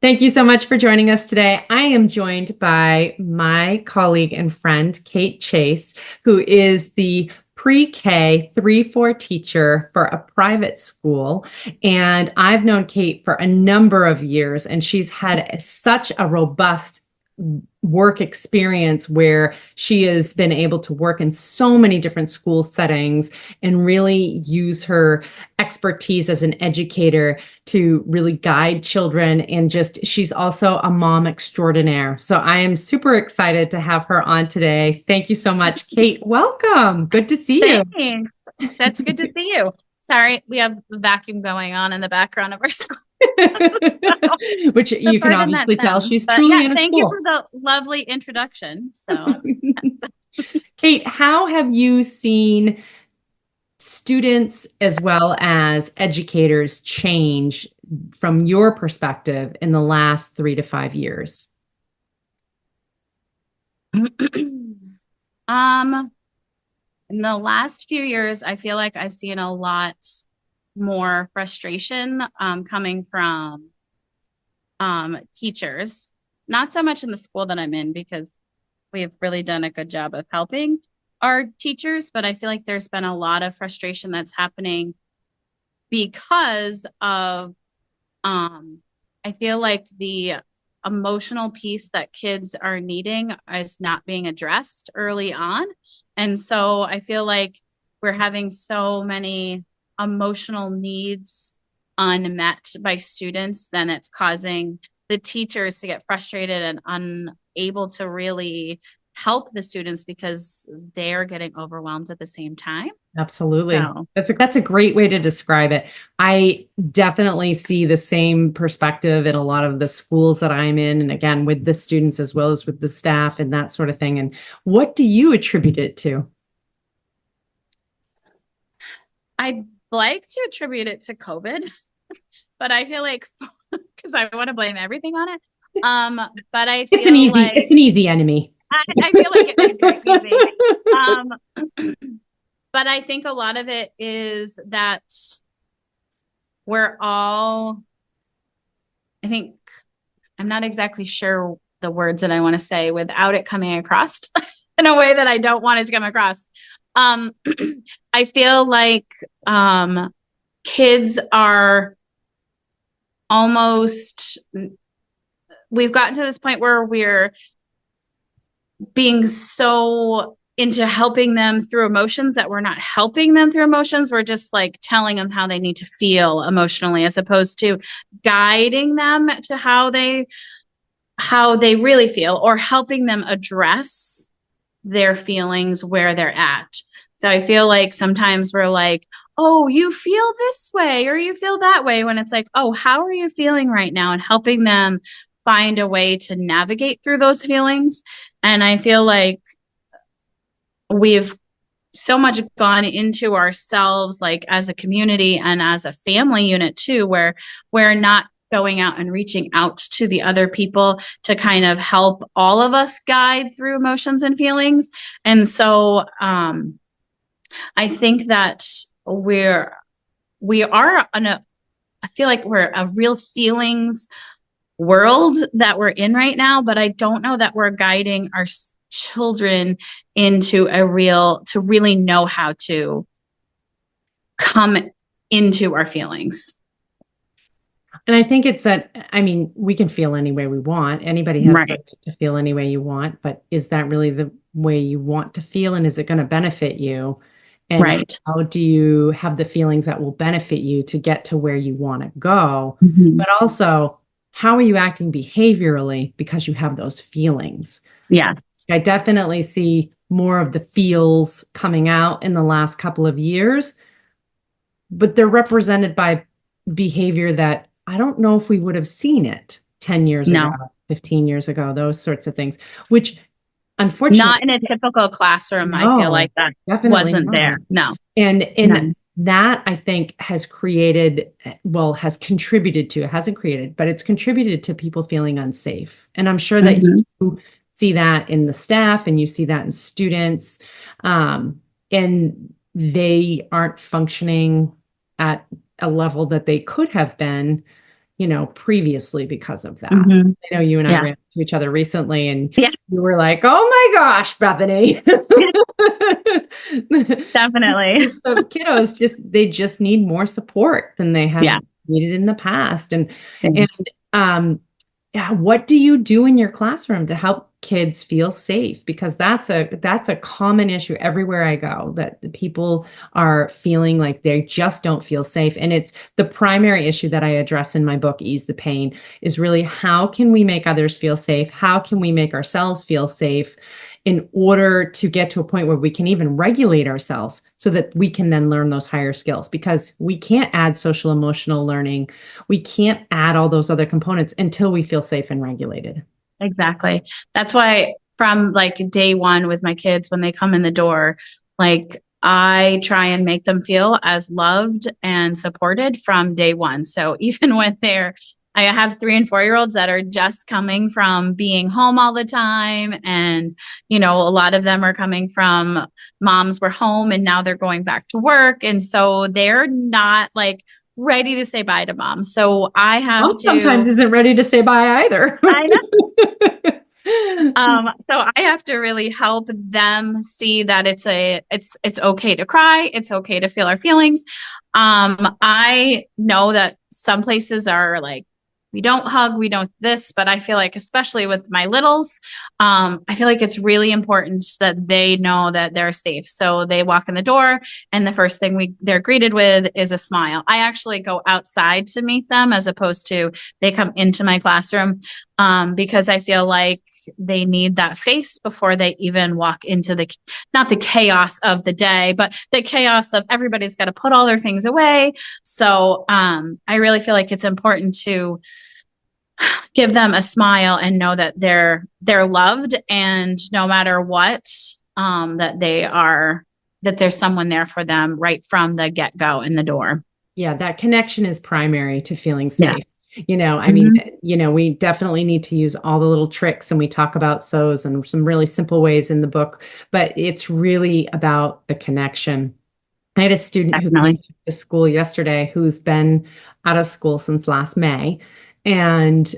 Thank you so much for joining us today. I am joined by my colleague and friend, Kate Chase, who is the pre-K 3-4 teacher for a private school. And I've known Kate for a number of years, and she's had such a robust work experience where she has been able to work in so many different school settings and really use her expertise as an educator to really guide children. And just, she's also a mom extraordinaire. So I am super excited to have her on today. Thank you so much, Kate. Welcome. Good to see you. Thanks. That's good to see you. Sorry, we have a vacuum going on in the background of our school. Which you can obviously tell she's truly in a thank school. you for the lovely introduction. So, Kate, how have you seen students as well as educators change from your perspective in the last 3 to 5 years? In the last few years, I feel like I've seen a lot more frustration coming from teachers, not so much in the school that I'm in, because we've really done a good job of helping our teachers, but I feel like there's been a lot of frustration that's happening because of I feel like the emotional piece that kids are needing is not being addressed early on. And so I feel like we're having so many emotional needs unmet by students, then it's causing the teachers to get frustrated and unable to really help the students because they're getting overwhelmed at the same time. Absolutely. So, That's a great way to describe it. I definitely see the same perspective in a lot of the schools that I'm in, and again, with the students as well as with the staff and that sort of thing. And what do you attribute it to? I'd like to attribute it to COVID, but I feel like because I want to blame everything on it. But I feel it's an easy enemy. I feel like it's easy. But I think a lot of it is that we're all, I think, I'm not exactly sure the words that I want to say without it coming across in a way that I don't want it to come across. I feel like kids are almost, we've gotten to this point where we're being so into helping them through emotions that we're not helping them through emotions. We're just like telling them how they need to feel emotionally, as opposed to guiding them to how they really feel, or helping them address their feelings where they're at. So I feel like sometimes we're like, oh, you feel this way or you feel that way, when it's like, oh, how are you feeling right now? And helping them find a way to navigate through those feelings. And I feel like we've so much gone into ourselves, like as a community and as a family unit too, where we're not going out and reaching out to the other people to kind of help all of us guide through emotions and feelings. And so I think that we are I feel like we're a real feelings world that we're in right now, but I don't know that we're guiding our children into to really know how to come into our feelings. And I think it's that, I mean, we can feel any way we want. Anybody has Right. to feel any way you want, but is that really the way you want to feel? And is it going to benefit you? And Right. how do you have the feelings that will benefit you to get to where you want to go? Mm-hmm. But also, how are you acting behaviorally because you have those feelings? Yes. I definitely see more of the feels coming out in the last couple of years, but they're represented by behavior that I don't know if we would have seen it 10 years ago, 15 years ago, those sorts of things, which unfortunately not in a typical classroom. I feel like that wasn't there. No. And that I think has has contributed to, it hasn't created, but it's contributed to people feeling unsafe. And I'm sure that you see that in the staff and you see that in students, and they aren't functioning at a level that they could have been, previously because of that. Mhm. I know you and I Yeah. ran into each other recently, and Yeah. you were like, "Oh my gosh, Bethany." Definitely. So kiddos they just need more support than they have Yeah. needed in the past. And Yeah. and yeah, what do you do in your classroom to help kids feel safe? Because that's a common issue everywhere I go, that the people are feeling like they just don't feel safe. And it's the primary issue that I address in my book, Ease the Pain, is really how can we make others feel safe? How can we make ourselves feel safe in order to get to a point where we can even regulate ourselves so that we can then learn those higher skills? Because we can't add social emotional learning. We can't add all those other components until we feel safe and regulated. Exactly. That's why from like day one with my kids, when they come in the door, like I try and make them feel as loved and supported from day one. So even when I have 3 and 4 year olds that are just coming from being home all the time. And, a lot of them are coming from moms were home and now they're going back to work. And so they're not like ready to say bye to mom. So I have Mom sometimes to, isn't ready to say bye either. I know. So I have to really help them see that it's okay to cry. It's okay to feel our feelings. I know that some places are like, we don't hug, we don't this, but I feel like, especially with my littles, I feel like it's really important that they know that they're safe. So they walk in the door and the first thing they're greeted with is a smile. I actually go outside to meet them as opposed to they come into my classroom, because I feel like they need that face before they even walk into not the chaos of the day, but the chaos of everybody's got to put all their things away. So I really feel like it's important to give them a smile and know that they're loved, and no matter what, that there's someone there for them right from the get-go in the door. Yeah, that connection is primary to feeling Yeah. safe. I mean, we definitely need to use all the little tricks, and we talk about those and some really simple ways in the book, but it's really about the connection. I had a student who Definitely. came to school yesterday who's been out of school since last May. And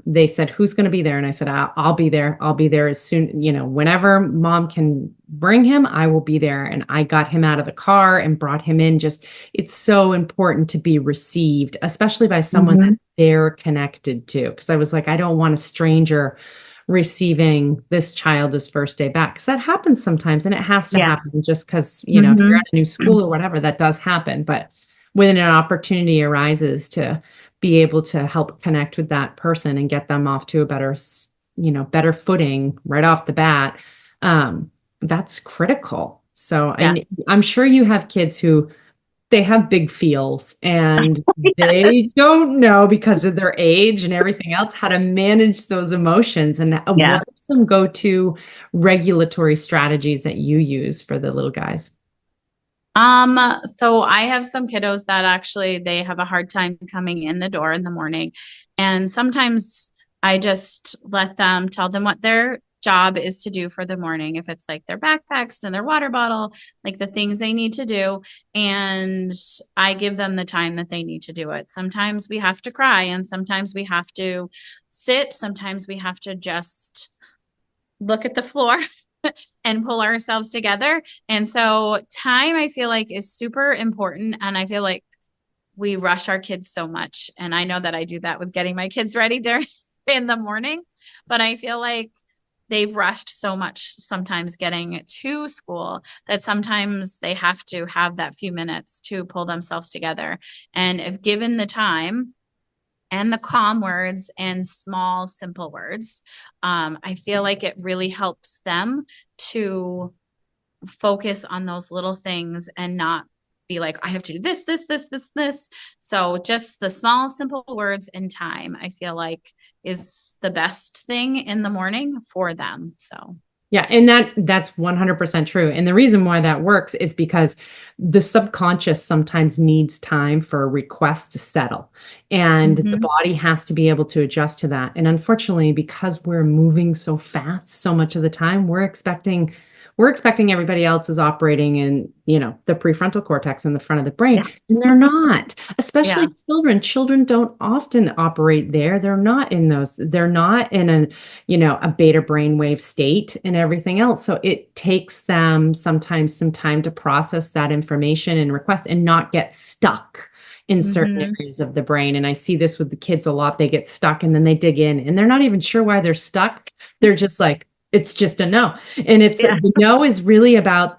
they said, "Who's going to be there?" And I said, I'll be there. I'll be there as soon, whenever mom can bring him, I will be there. And I got him out of the car and brought him in. Just, it's so important to be received, especially by someone that they're connected to. Because I was like, I don't want a stranger receiving this child his first day back, because that happens sometimes, and it has to happen just because you're at a new school or whatever. That does happen. But when an opportunity arises to be able to help connect with that person and get them off to a better footing right off the bat, that's critical. So, and I'm sure you have kids who they have big feels and they don't know, because of their age and everything else, how to manage those emotions. And what are some go-to regulatory strategies that you use for the little guys? So I have some kiddos that actually they have a hard time coming in the door in the morning. And sometimes I just let them tell them what their job is to do for the morning. If it's like their backpacks and their water bottle, like the things they need to do. And I give them the time that they need to do it. Sometimes we have to cry, and sometimes we have to sit. Sometimes we have to just look at the floor and pull ourselves together. And so time, I feel like, is super important. And I feel like we rush our kids so much. And I know that I do that with getting my kids ready during in the morning, but I feel like they've rushed so much sometimes getting to school that sometimes they have to have that few minutes to pull themselves together. And if given the time and the calm words and small, simple words, I feel like it really helps them to focus on those little things and not be like, I have to do this, this, this, this, this. So just the small, simple words and time, I feel like, is the best thing in the morning for them. So yeah, and that's 100% true. And the reason why that works is because the subconscious sometimes needs time for a request to settle. And the body has to be able to adjust to that. And unfortunately, because we're moving so fast so much of the time, we're we're expecting everybody else is operating in, the prefrontal cortex in the front of the Yeah. brain, and they're not, especially Yeah. children. Children don't often operate there. They're not in a beta brainwave state and everything else. So it takes them sometimes some time to process that information and request and not get stuck in certain Mm-hmm. areas of the brain. And I see this with the kids a lot. They get stuck and then they dig in and they're not even sure why they're stuck. They're just like, it's just a no. And Yeah. the no is really about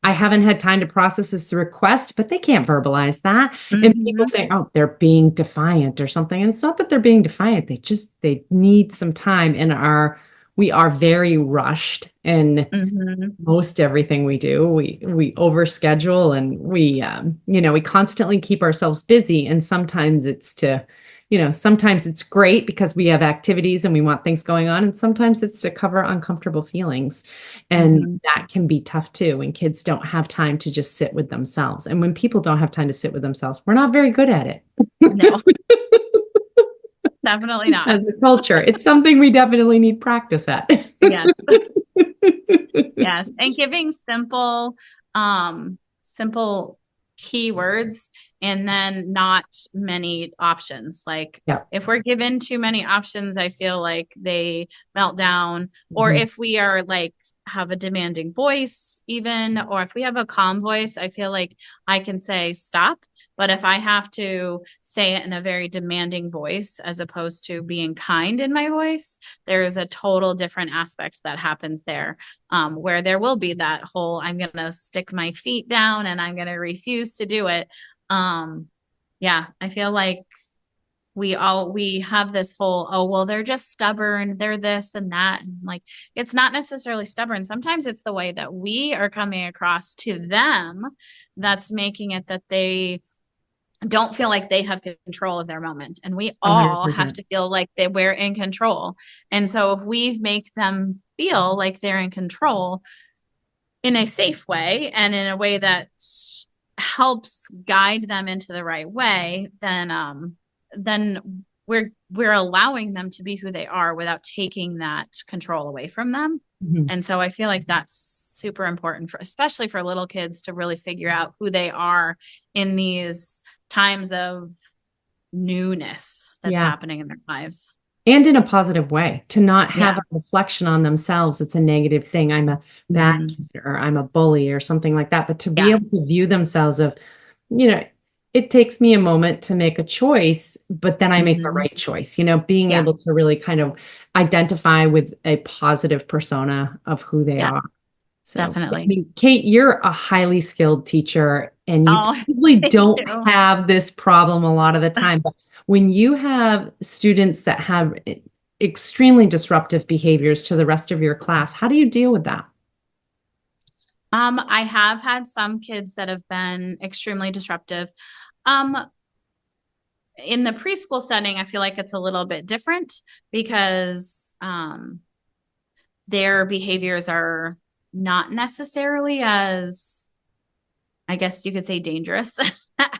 I haven't had time to process this request, but they can't verbalize that. And people Mm-hmm. think, oh, they're being defiant or something. And it's not that they're being defiant. They need some time and we are very rushed in Mm-hmm. most everything we do. We overschedule and we constantly keep ourselves busy. And sometimes it's great because we have activities and we want things going on. And sometimes it's to cover uncomfortable feelings. And Mm-hmm. that can be tough too when kids don't have time to just sit with themselves. And when people don't have time to sit with themselves, we're not very good at it. No, definitely not. As a culture, it's something we definitely need practice at. Yes. Yes. And giving simple keywords and then not many options. Like Yeah. if we're given too many options, I feel like they melt down. Or Mhm. if we are like have a demanding voice, even, or if we have a calm voice, I feel like I can say stop. But if I have to say it in a very demanding voice as opposed to being kind in my voice, there's a total different aspect that happens there, where there will be that whole I'm going to stick my feet down and I'm going to refuse to do it. Yeah, I feel like we have this whole, oh well, they're just stubborn, they're this and that, and like it's not necessarily stubborn. Sometimes it's the way that we are coming across to them that's making it that they don't feel like they have control of their moment, and we all have 100%. to feel like we're in control. And so if we make them feel like they're in control in a safe way and in a way that helps guide them into the right way, then we're allowing them to be who they are without taking that control away from them. Mhm. And so I feel like that's super important for, especially for little kids, to really figure out who they are in these times of newness that's Yeah. happening in their lives. And in a positive way, to not have Yeah. a reflection on themselves. It's a negative thing. I'm a bad Mhm. kid or I'm a bully or something like that. But to be Yeah. able to view themselves of, you know, it takes me a moment to make a choice, but then I make the Mhm. right choice, being Yeah. able to really kind of identify with a positive persona of who they Yeah. are. So, I Definitely. mean, Kate, you're a highly skilled teacher and you Oh, probably thank don't you. have this problem a lot of the time. But when you have students that have extremely disruptive behaviors to the rest of your class, how do you deal with that? I have had some kids that have been extremely disruptive. Um, in the preschool setting, I feel like it's a little bit different because their behaviors are not necessarily as, I guess you could say, dangerous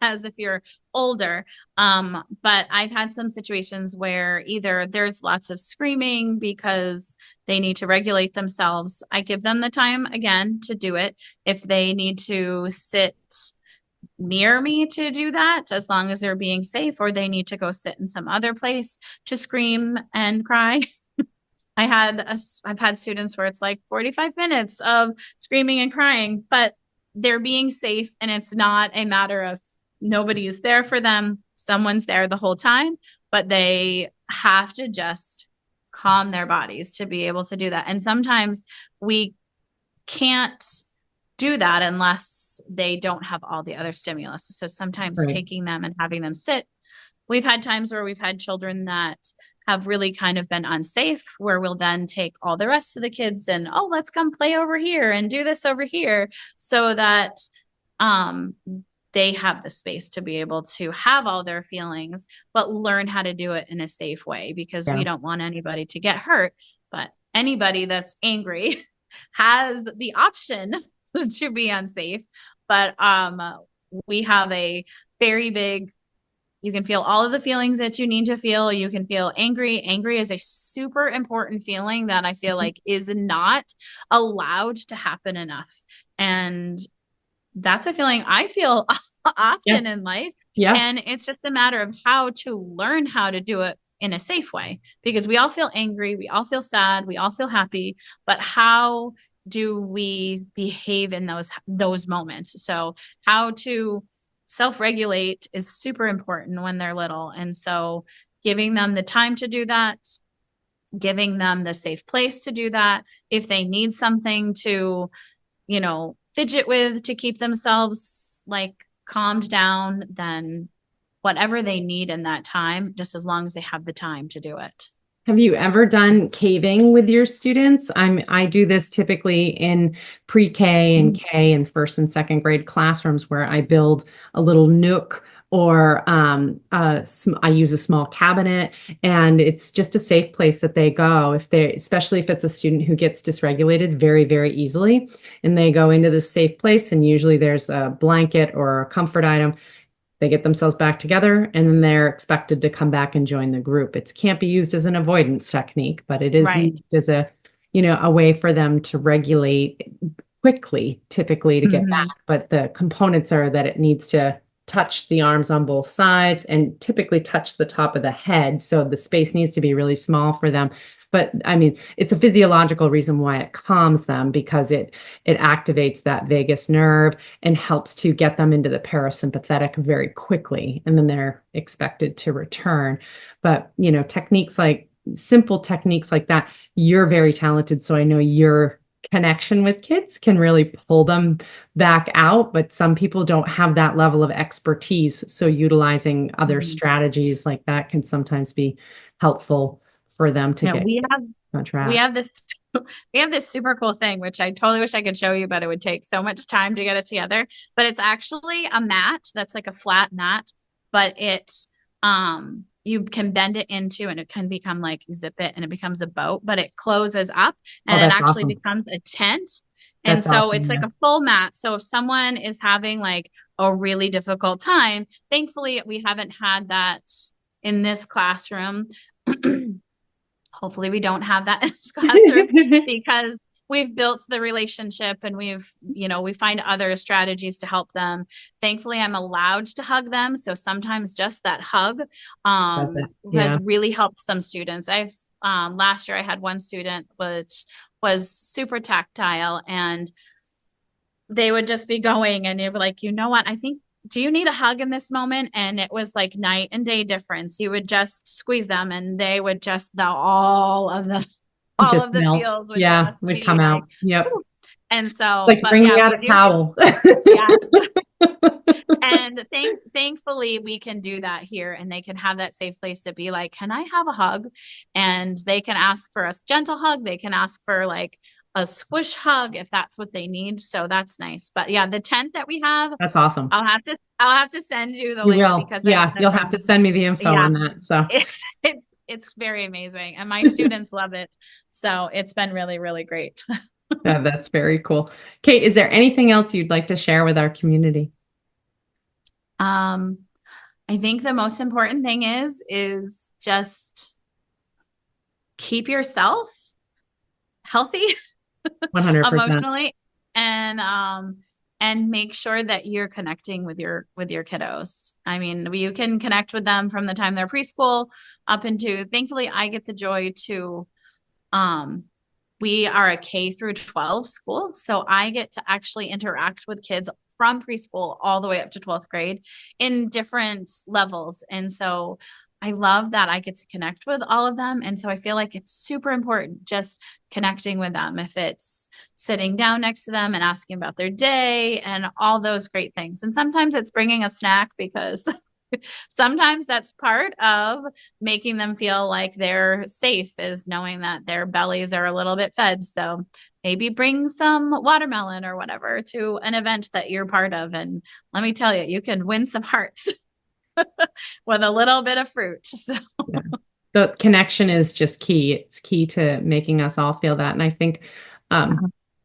as if you're older. But I've had some situations where either there's lots of screaming because they need to regulate themselves. I give them the time again to do it. If they need to sit near me to do that, as long as they're being safe, or they need to go sit in some other place to scream and cry. I've had students where it's like 45 minutes of screaming and crying, but they're being safe, and it's not a matter of nobody's there for them. Someone's there the whole time, but they have to just calm their bodies to be able to do that. And sometimes we can't do that unless they don't have all the other stimulus. So sometimes Right. taking them and having them sit. We've had times where we've had children that have really kind of been unsafe, where we'll then take all the rest of the kids and, oh, let's come play over here and do this over here, so that um, they have the space to be able to have all their feelings, but learn how to do it in a safe way, because we Yeah. don't want anybody to get hurt. But anybody that's angry has the option to be unsafe. But we have a very big You can feel all of the feelings that you need to feel. You can feel angry. Angry is a super important feeling that I feel like is not allowed to happen enough. And that's a feeling I feel Yeah. often in life. Yeah. And it's just a matter of how to learn how to do it in a safe way, because we all feel angry, we all feel sad, we all feel happy, but how do we behave in those moments? So how to self-regulate is super important when they're little. And so giving them the time to do that, giving them the safe place to do that. If they need something to, fidget with to keep themselves like calmed down, then whatever they need in that time, just as long as they have the time to do it. Have you ever done caving with your students? I do this typically in pre-K and K and first and second grade classrooms where I build a little nook or I use a small cabinet, and it's just a safe place that they go especially if it's a student who gets dysregulated very, very easily, and they go into this safe place, and usually there's a blanket or a comfort item. They get themselves back together, and then they're expected to come back and join the group. It can't be used as an avoidance technique, but it is Right. used as a way for them to regulate quickly, typically to get back. But the components are that it needs to touch the arms on both sides and typically touch the top of the head. So the space needs to be really small for them. But I mean, it's a physiological reason why it calms them, because it activates that vagus nerve and helps to get them into the parasympathetic very quickly. And then they're expected to return. But, simple techniques like that, you're very talented. So I know your connection with kids can really pull them back out, but some people don't have that level of expertise. So utilizing other strategies like that can sometimes be helpful for them to get on track. We have this super cool thing, which I totally wish I could show you, but it would take so much time to get it together. But it's actually a mat that's like a flat mat, but you can bend it into, and it can become like zip it and it becomes a boat, but it closes up and it actually becomes a tent. And That's so awesome, it's yeah. like a full mat. So if someone is having like a really difficult time, thankfully we haven't had that in this classroom. Hopefully we don't have that in this classroom because we've built the relationship, and we find other strategies to help them. Thankfully, I'm allowed to hug them. So sometimes just that hug has really helped some students. Last year I had one student which was super tactile, and they would just be going and they were like, you know what, do you need a hug in this moment? And it was like night and day difference. You would just squeeze them and they would just all of the feels would come out. Yep. And so, like, bring me out a towel. Yes. And thankfully we can do that here, and they can have that safe place to be like, can I have a hug? And they can ask for a gentle hug. They can ask for like a squish hug if that's what they need. So that's nice. But yeah, the tent that we have, that's awesome. I'll have to send you the link, because you'll have to send me the info on that. So it's very amazing, and my students love it. So it's been really, really great. Yeah, that's very cool. Kate, is there anything else you'd like to share with our community? I think the most important thing is just keep yourself healthy 100%. emotionally, and make sure that you're connecting with your kiddos. I mean, you can connect with them from the time they're preschool up into, thankfully I get the joy to, we are a K through 12 school. So I get to actually interact with kids from preschool all the way up to 12th grade in different levels. And so I love that I get to connect with all of them. And so I feel like it's super important just connecting with them. If it's sitting down next to them and asking about their day and all those great things. And sometimes it's bringing a snack, because sometimes that's part of making them feel like they're safe, is knowing that their bellies are a little bit fed. So maybe bring some watermelon or whatever to an event that you're part of. And let me tell you, you can win some hearts with a little bit of fruit. So yeah. The connection is just key. It's key to making us all feel that. And I think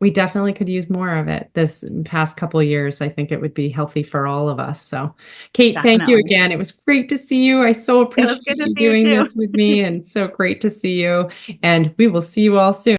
We definitely could use more of it this past couple of years. I think it would be healthy for all of us. So, Kate, thank you Definitely. again. It was great to see you. I so It was appreciate good to you see you doing too. this with me, and so great to see you. And we will see you all soon.